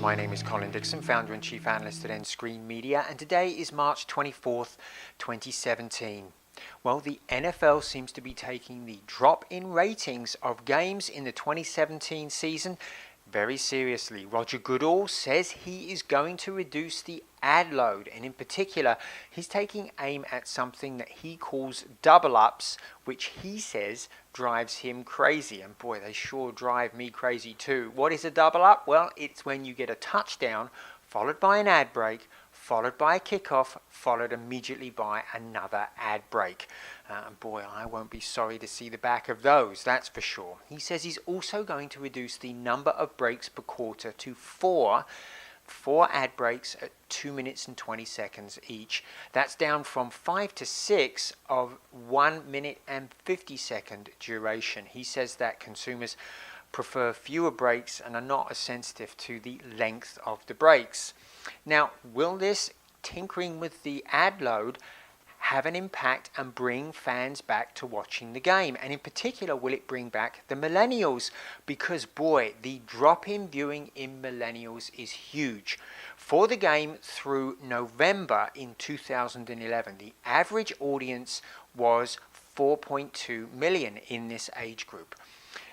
My name is Colin Dixon, founder and chief analyst at nScreenNoise, and today is March 24th, 2017. Well, the NFL seems to be taking the drop in ratings of games in the 2017 season very seriously. Roger Goodell says he is going to reduce the ad load, and in particular, he's taking aim at something that he calls double ups, which he says drives him crazy. And boy, they sure drive me crazy too. What is a double up? Well, it's when you get a touchdown followed by an ad break, followed by a kickoff, followed immediately by another ad break. And boy, I won't be sorry to see the back of those, that's for sure. He says he's also going to reduce the number of breaks per quarter to four ad breaks at 2 minutes and 20 seconds each. That's down from 5 to 6 of 1 minute and 50 second duration. He says that consumers prefer fewer breaks and are not as sensitive to the length of the breaks. Now, will this tinkering with the ad load have an impact and bring fans back to watching the game? And in particular, will it bring back the millennials? Because boy, the drop in viewing in millennials is huge. For the game through November in 2011, the average audience was 4.2 million in this age group.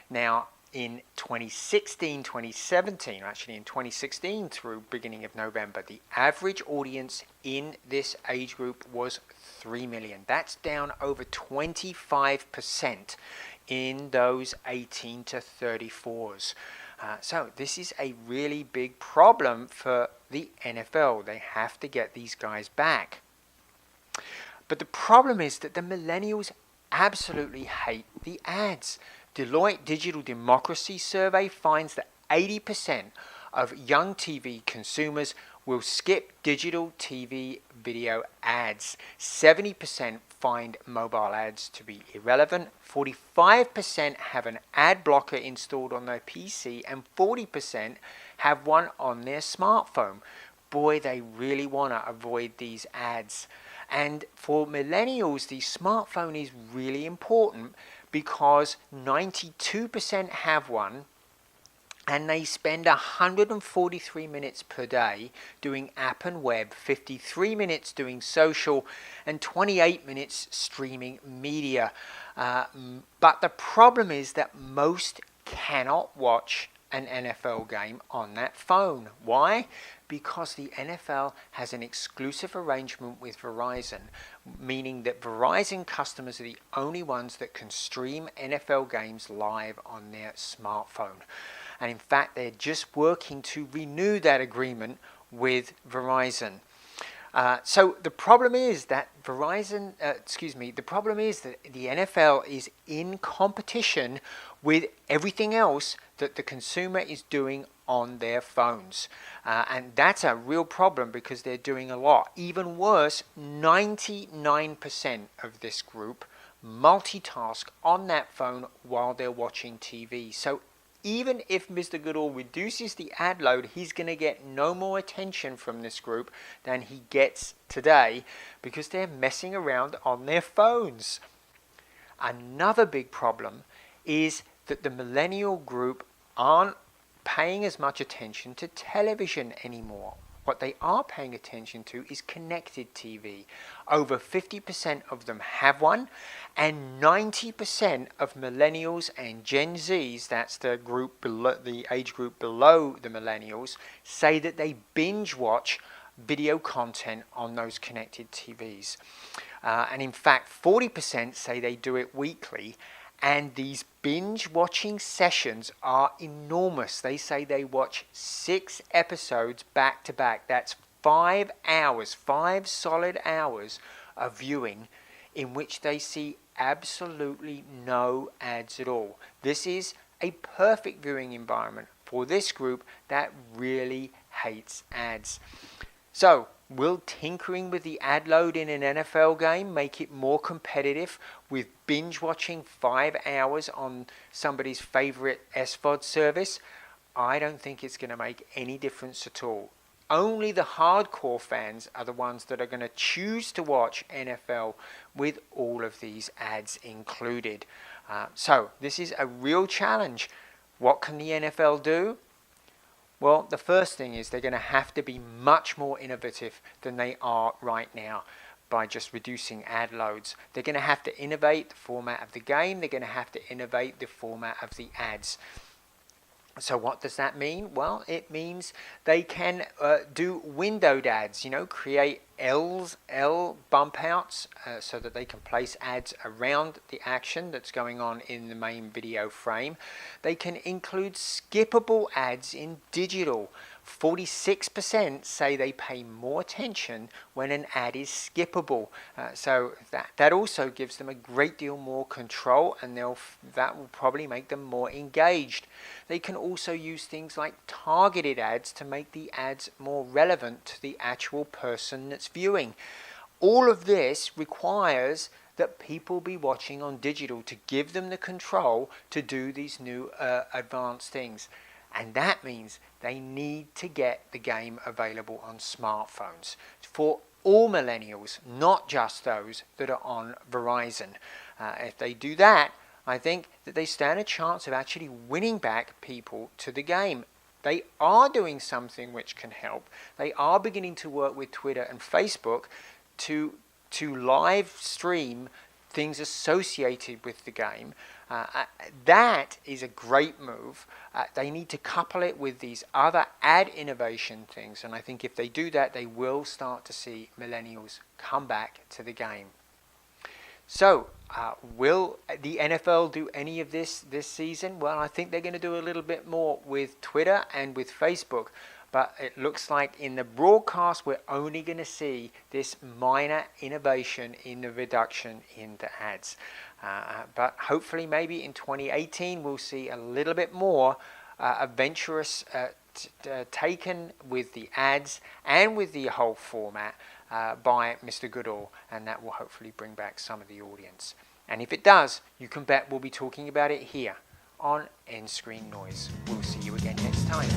Now, in 2016 through beginning of November, the average audience in this age group was 3 million. That's down over 25% in those 18 to 34s. So this is a really big problem for the NFL. They have to get these guys back. But the problem is that the millennials absolutely hate the ads. Deloitte Digital Democracy Survey finds that 80% of young TV consumers will skip digital TV video ads. 70% find mobile ads to be irrelevant. 45% have an ad blocker installed on their PC, and 40% have one on their smartphone. Boy, they really want to avoid these ads. And for millennials, the smartphone is really important because 92% have one, and they spend 143 minutes per day doing app and web, 53 minutes doing social, and 28 minutes streaming media. But the problem is that most cannot watch an NFL game on that phone. Why? Because the NFL has an exclusive arrangement with Verizon, meaning that Verizon customers are the only ones that can stream NFL games live on their smartphone. And in fact, they're just working to renew that agreement with Verizon. So the problem is that the problem is that the NFL is in competition with everything else that the consumer is doing on their phones. And that's a real problem because they're doing a lot. Even worse, 99% of this group multitask on that phone while they're watching TV. So even if Mr. Goodell reduces the ad load, he's going to get no more attention from this group than he gets today because they're messing around on their phones. Another big problem is that the millennial group aren't paying as much attention to television anymore. What they are paying attention to is connected TV. Over 50% of them have one, and 90% of millennials and Gen Zs, that's the group below, the age group below the millennials, say that they binge watch video content on those connected TVs. And in fact, 40% say they do it weekly. And these binge watching sessions are enormous. They say they watch 6 episodes back to back. That's 5 hours, 5 solid hours of viewing in which they see absolutely no ads at all. This is a perfect viewing environment for this group that really hates ads. So, will tinkering with the ad load in an NFL game make it more competitive with binge watching 5 hours on somebody's favorite SVOD service? I don't think it's going to make any difference at all. Only the hardcore fans are the ones that are going to choose to watch NFL with all of these ads included. So this is a real challenge. What can the NFL do? Well, the first thing is they're going to have to be much more innovative than they are right now by just reducing ad loads. They're going to have to innovate the format of the game. They're going to have to innovate the format of the ads. So what does that mean? Well, it means they can do windowed ads, create L bump outs so that they can place ads around the action that's going on in the main video frame. They can include skippable ads in digital. 46% say they pay more attention when an ad is skippable. So that also gives them a great deal more control, and that will probably make them more engaged. They can also use things like targeted ads to make the ads more relevant to the actual person that's viewing. All of this requires that people be watching on digital to give them the control to do these new advanced things. And that means they need to get the game available on smartphones for all millennials, not just those that are on Verizon. If they do that, I think that they stand a chance of actually winning back people to the game. They are doing something which can help. They are beginning to work with Twitter and Facebook to live stream things associated with the game. That is a great move. They need to couple it with these other ad innovation things, and I think if they do that, they will start to see millennials come back to the game. So, will the NFL do any of this season? Well, I think they're going to do a little bit more with Twitter and with Facebook. But it looks like in the broadcast, we're only going to see this minor innovation in the reduction in the ads. But hopefully maybe in 2018, we'll see a little bit more adventurous taken with the ads and with the whole format by Mr. Goodell. And that will hopefully bring back some of the audience. And if it does, you can bet we'll be talking about it here on nScreenNoise. We'll see you again next time.